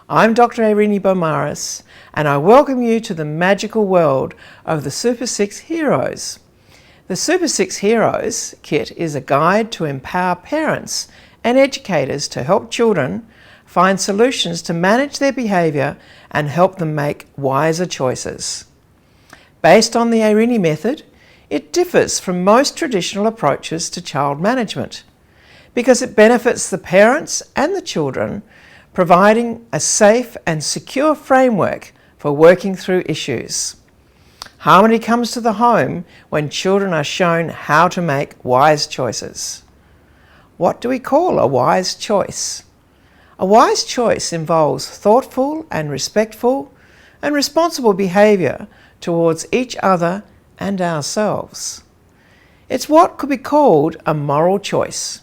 I'm Dr. Irini Beaumaris, and I welcome you to the magical world of the Super 6 Heroes. The Super 6 Heroes kit is a guide to empower parents and educators to help children find solutions to manage their behaviour and help them make wiser choices. Based on the Irini method, it differs from most traditional approaches to child management because it benefits the parents and the children, providing a safe and secure framework for working through issues. Harmony comes to the home when children are shown how to make wise choices. What do we call a wise choice? A wise choice involves thoughtful and respectful and responsible behaviour towards each other and ourselves. It's what could be called a moral choice.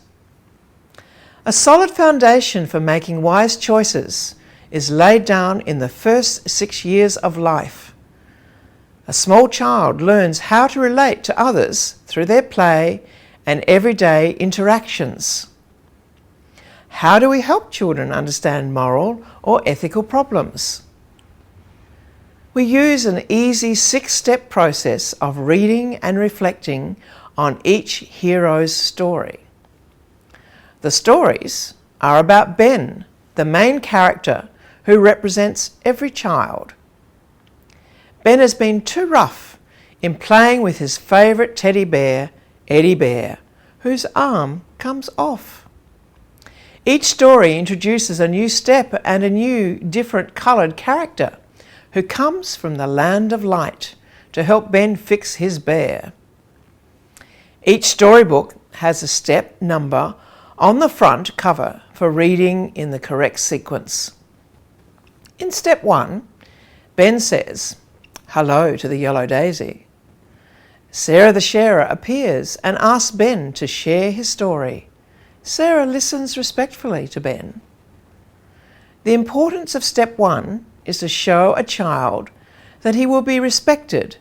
A solid foundation for making wise choices is laid down in the first 6 years of life. A small child learns how to relate to others through their play and everyday interactions. How do we help children understand moral or ethical problems? We use an easy 6-step process of reading and reflecting on each hero's story. The stories are about Ben, the main character who represents every child. Ben has been too rough in playing with his favourite teddy bear, Eddie Bear, whose arm comes off. Each story introduces a new step and a new, different coloured character who comes from the land of light to help Ben fix his bear. Each storybook has a step number on the front cover for reading in the correct sequence. In step 1, Ben says, "Hello" to the yellow daisy. Sarah the sharer appears and asks Ben to share his story. Sarah listens respectfully to Ben. The importance of step 1 is to show a child that he will be respected,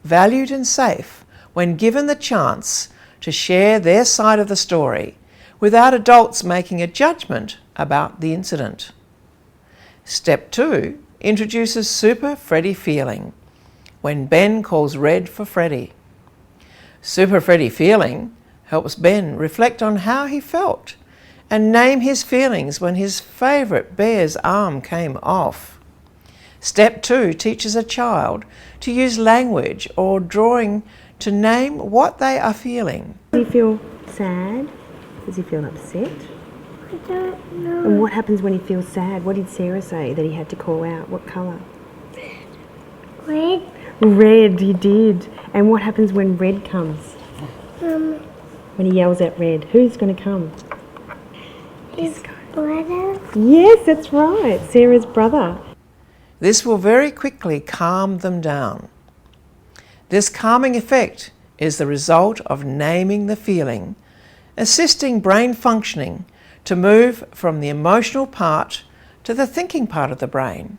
valued and safe when given the chance to share their side of the story without adults making a judgment about the incident. Step 2 introduces Super Freddy feeling when Ben calls Red for Freddy. Super Freddy feeling helps Ben reflect on how he felt and name his feelings when his favourite bear's arm came off. Step 2 teaches a child to use language or drawing to name what they are feeling. Does he feel sad? Does he feel upset? I don't know. And what happens when he feels sad? What did Sarah say that he had to call out? What colour? Red. Red, he did. And what happens when red comes? When he yells at red, who's going to come? His brother. Yes, that's right, Sarah's brother. This will very quickly calm them down. This calming effect is the result of naming the feeling, assisting brain functioning to move from the emotional part to the thinking part of the brain,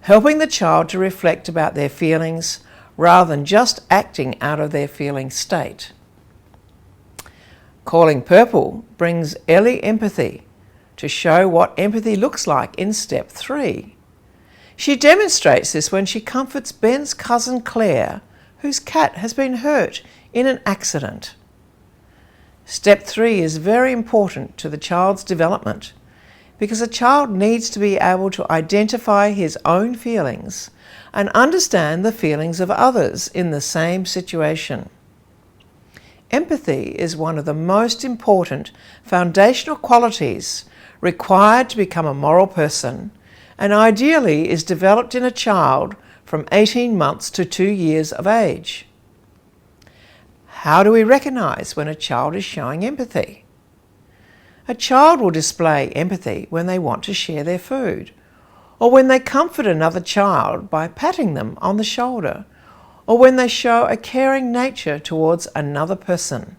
helping the child to reflect about their feelings rather than just acting out of their feeling state. Calling purple brings Ellie empathy to show what empathy looks like in step 3. She demonstrates this when she comforts Ben's cousin Claire, whose cat has been hurt in an accident. Step 3 is very important to the child's development because a child needs to be able to identify his own feelings and understand the feelings of others in the same situation. Empathy is one of the most important foundational qualities required to become a moral person and ideally is developed in a child from 18 months to 2 years of age. How do we recognise when a child is showing empathy? A child will display empathy when they want to share their food, or when they comfort another child by patting them on the shoulder, or when they show a caring nature towards another person.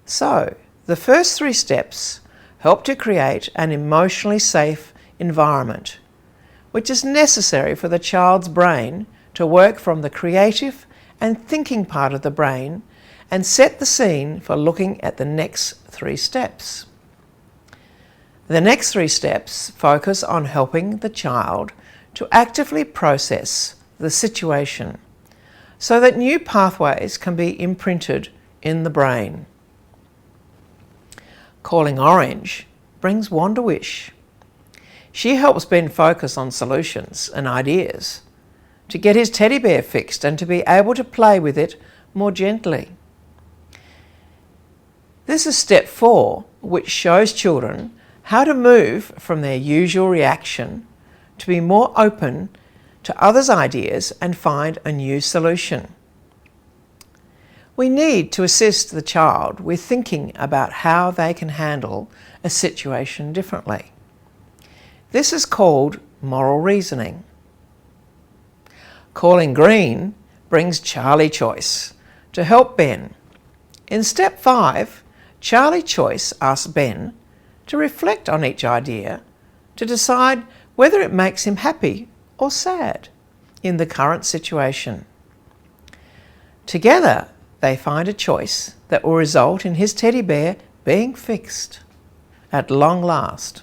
So, the first 3 steps help to create an emotionally safe environment, which is necessary for the child's brain to work from the creative and thinking part of the brain and set the scene for looking at the next 3 steps. The next 3 steps focus on helping the child to actively process the situation so that new pathways can be imprinted in the brain. Calling Orange brings Wanda Wish. She helps Ben focus on solutions and ideas to get his teddy bear fixed and to be able to play with it more gently. This is step 4, which shows children how to move from their usual reaction to be more open to others' ideas and find a new solution. We need to assist the child with thinking about how they can handle a situation differently. This is called moral reasoning. Calling Green brings Charlie Choice to help Ben. In step 5, Charlie Choice asks Ben to reflect on each idea to decide whether it makes him happy or sad in the current situation. Together, they find a choice that will result in his teddy bear being fixed at long last.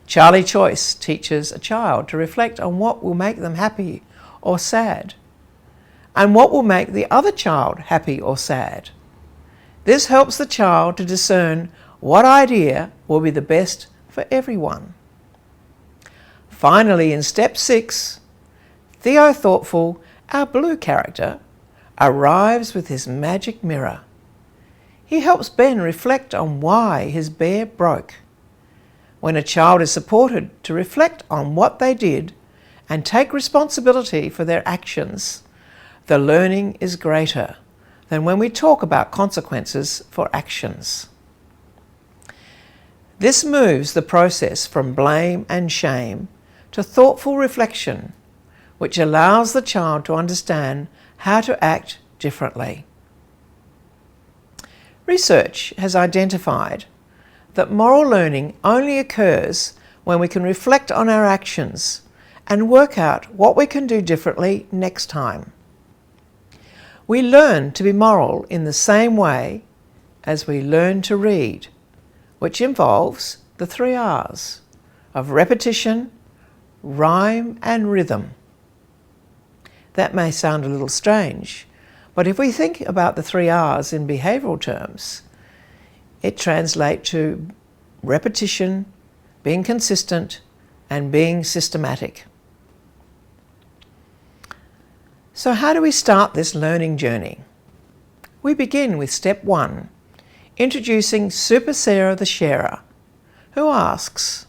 Charlie Choice teaches a child to reflect on what will make them happy or sad, and what will make the other child happy or sad. This helps the child to discern what idea will be the best for everyone. Finally, in step 6, Theo Thoughtful, our blue character, arrives with his magic mirror. He helps Ben reflect on why his bear broke. When a child is supported to reflect on what they did and take responsibility for their actions, the learning is greater than when we talk about consequences for actions. This moves the process from blame and shame to thoughtful reflection, which allows the child to understand how to act differently. Research has identified that moral learning only occurs when we can reflect on our actions and work out what we can do differently next time. We learn to be moral in the same way as we learn to read, which involves the 3 R's of repetition, rhyme and rhythm. That may sound a little strange, but if we think about the 3 R's in behavioural terms, it translates to repetition, being consistent, and being systematic. So how do we start this learning journey? We begin with step 1, introducing Super Sarah the Sharer, who asks,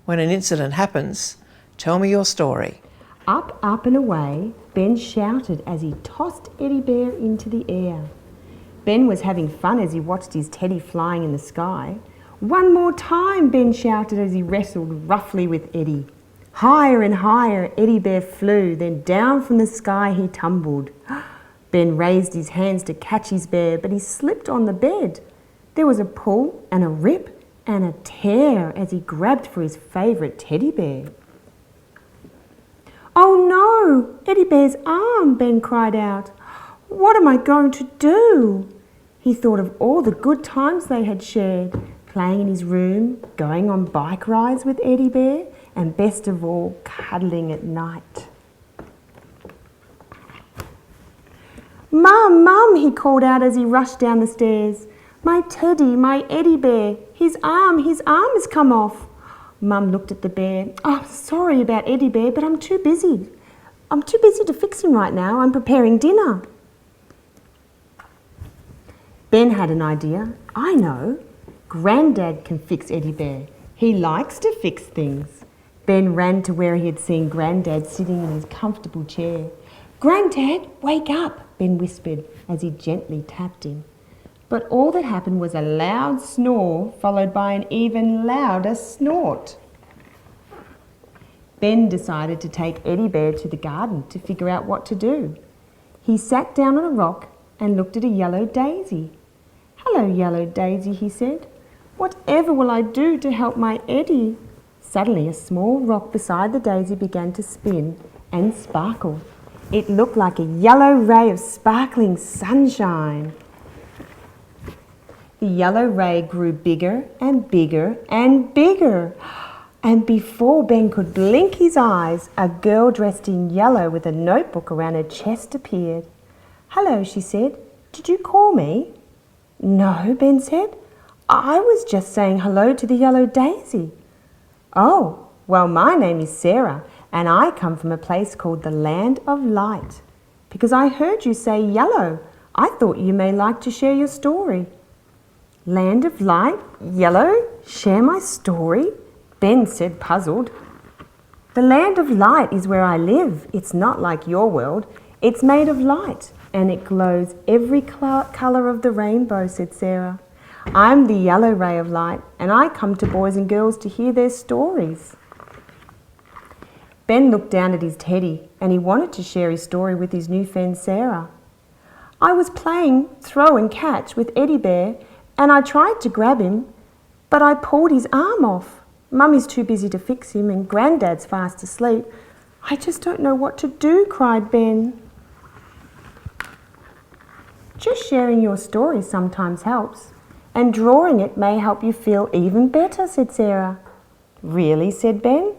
when an incident happens, tell me your story. Up, up and away, Ben shouted as he tossed Eddie Bear into the air. Ben was having fun as he watched his teddy flying in the sky. One more time, Ben shouted as he wrestled roughly with Eddie. Higher and higher Eddie Bear flew, then down from the sky he tumbled. Ben raised his hands to catch his bear, but he slipped on the bed. There was a pull and a rip and a tear as he grabbed for his favourite teddy bear. Oh no, Eddie Bear's arm, Ben cried out. What am I going to do? He thought of all the good times they had shared, playing in his room, going on bike rides with Eddie Bear, and best of all, cuddling at night. Mum, Mum, he called out as he rushed down the stairs. My teddy, my Eddie Bear, his arm has come off. Mum looked at the bear. Oh, sorry about Eddie Bear, but I'm too busy. I'm too busy to fix him right now. I'm preparing dinner. Ben had an idea. I know. Grandad can fix Eddie Bear. He likes to fix things. Ben ran to where he had seen Grandad sitting in his comfortable chair. Grandad, wake up, Ben whispered as he gently tapped him. But all that happened was a loud snore followed by an even louder snort. Ben decided to take Eddie Bear to the garden to figure out what to do. He sat down on a rock and looked at a yellow daisy. Hello, yellow daisy, he said. Whatever will I do to help my Eddie? Suddenly, a small rock beside the daisy began to spin and sparkle. It looked like a yellow ray of sparkling sunshine. The yellow ray grew bigger and bigger and bigger. And before Ben could blink his eyes, a girl dressed in yellow with a notebook around her chest appeared. "Hello," she said. "Did you call me?" "No," Ben said. "I was just saying hello to the yellow daisy." "Oh, well, my name is Sarah, and I come from a place called the Land of Light. Because I heard you say yellow, I thought you may like to share your story." "Land of Light? Yellow? Share my story?" Ben said, puzzled. "The Land of Light is where I live. It's not like your world. It's made of light, and it glows every colour of the rainbow," said Sarah. "I'm the yellow ray of light, and I come to boys and girls to hear their stories." Ben looked down at his teddy, and he wanted to share his story with his new friend Sarah. "I was playing throw and catch with Eddie Bear, and I tried to grab him, but I pulled his arm off. Mummy's too busy to fix him, and Granddad's fast asleep. I just don't know what to do," cried Ben. "Just sharing your story sometimes helps, and drawing it may help you feel even better," said Sarah. "Really?" said Ben.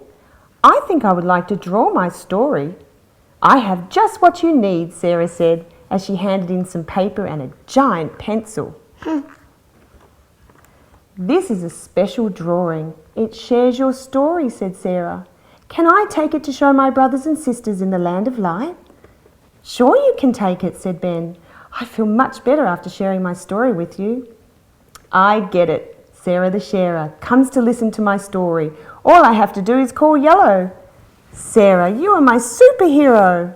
"I think I would like to draw my story." "I have just what you need," Sarah said, as she handed in some paper and a giant pencil. "This is a special drawing. It shares your story," said Sarah. "Can I take it to show my brothers and sisters in the Land of Light?" "Sure you can take it," said Ben. "I feel much better after sharing my story with you." "I get it. Sarah the Sharer comes to listen to my story. All I have to do is call yellow. Sarah, you are my superhero.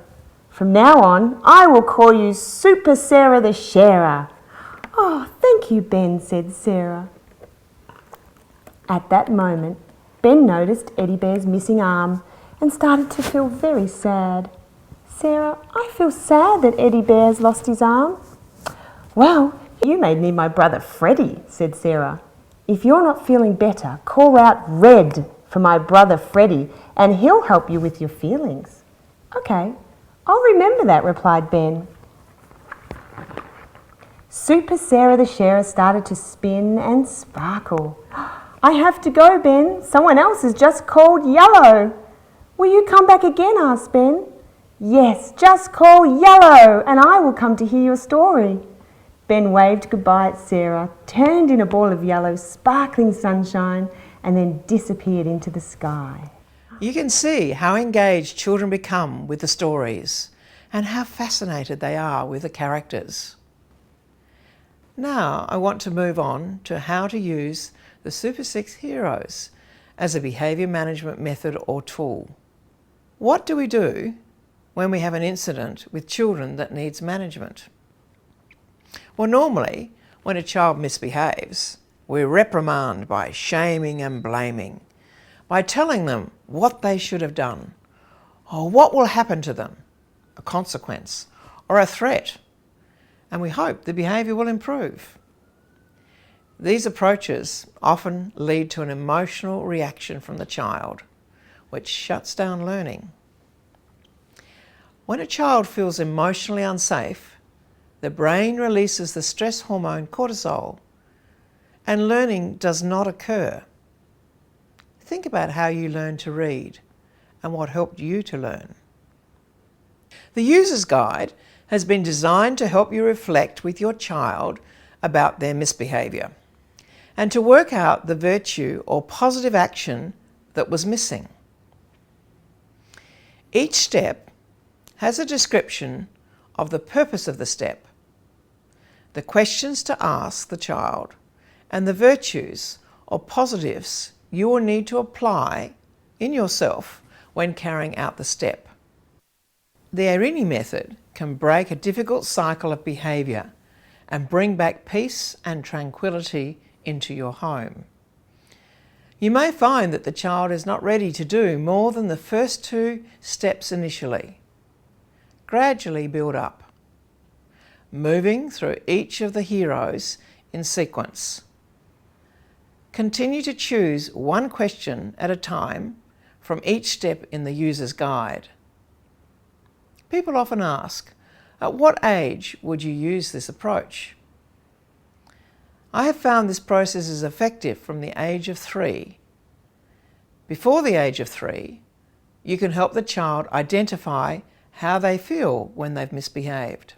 From now on, I will call you Super Sarah the Sharer." "Oh, thank you, Ben," said Sarah. At that moment, Ben noticed Eddie Bear's missing arm and started to feel very sad. "Sarah, I feel sad that Eddie Bear's lost his arm." "Well, you may need my brother Freddie," said Sarah. "If you're not feeling better, call out red for my brother Freddie, and he'll help you with your feelings." "Okay, I'll remember that," replied Ben. Super Sarah the Sharer started to spin and sparkle. "I have to go, Ben. Someone else has just called yellow." "Will you come back again?" asked Ben. "Yes, just call yellow, and I will come to hear your story." Ben waved goodbye at Sarah, turned in a ball of yellow, sparkling sunshine, and then disappeared into the sky. You can see how engaged children become with the stories and how fascinated they are with the characters. Now I want to move on to how to use the Super 6 Heroes as a behaviour management method or tool. What do we do when we have an incident with children that needs management? Well, normally, when a child misbehaves, we reprimand by shaming and blaming, by telling them what they should have done, or what will happen to them, a consequence, or a threat, and we hope the behaviour will improve. These approaches often lead to an emotional reaction from the child, which shuts down learning. When a child feels emotionally unsafe, the brain releases the stress hormone cortisol, and learning does not occur. Think about how you learned to read and what helped you to learn. The user's guide has been designed to help you reflect with your child about their misbehaviour and to work out the virtue or positive action that was missing. Each step has a description of the purpose of the step, the questions to ask the child, and the virtues or positives you will need to apply in yourself when carrying out the step. The Arini method can break a difficult cycle of behaviour and bring back peace and tranquility into your home. You may find that the child is not ready to do more than the first 2 steps initially. Gradually build up, moving through each of the heroes in sequence. Continue to choose one question at a time from each step in the user's guide. People often ask, at what age would you use this approach? I have found this process is effective from the age of 3. Before the age of 3, you can help the child identify how they feel when they've misbehaved.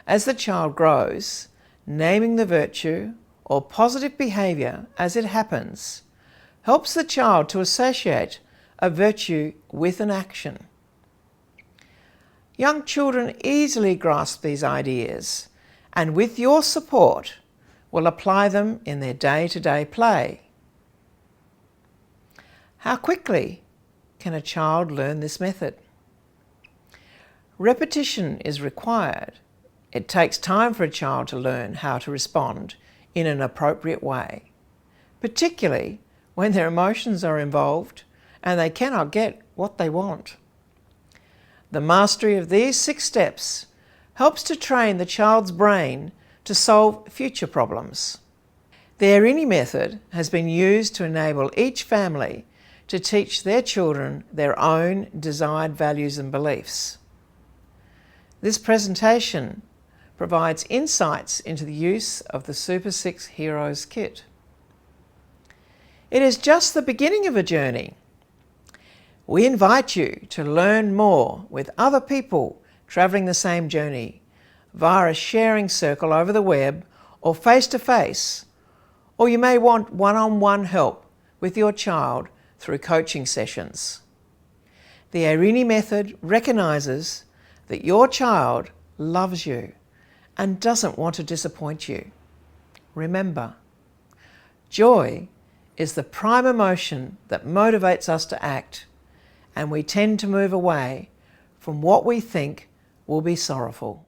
As the child grows, naming the virtue or positive behaviour as it happens helps the child to associate a virtue with an action. Young children easily grasp these ideas and with your support will apply them in their day-to-day play. How quickly can a child learn this method? Repetition is required. It takes time for a child to learn how to respond in an appropriate way, particularly when their emotions are involved and they cannot get what they want. The mastery of these 6 steps helps to train the child's brain to solve future problems. The Arini method has been used to enable each family to teach their children their own desired values and beliefs. This presentation provides insights into the use of the Super 6 Heroes kit. It is just the beginning of a journey. We invite you to learn more with other people travelling the same journey via a sharing circle over the web or face-to-face, or you may want one-on-one help with your child through coaching sessions. The Arini method recognises that your child loves you and doesn't want to disappoint you. Remember, joy is the prime emotion that motivates us to act, and we tend to move away from what we think will be sorrowful.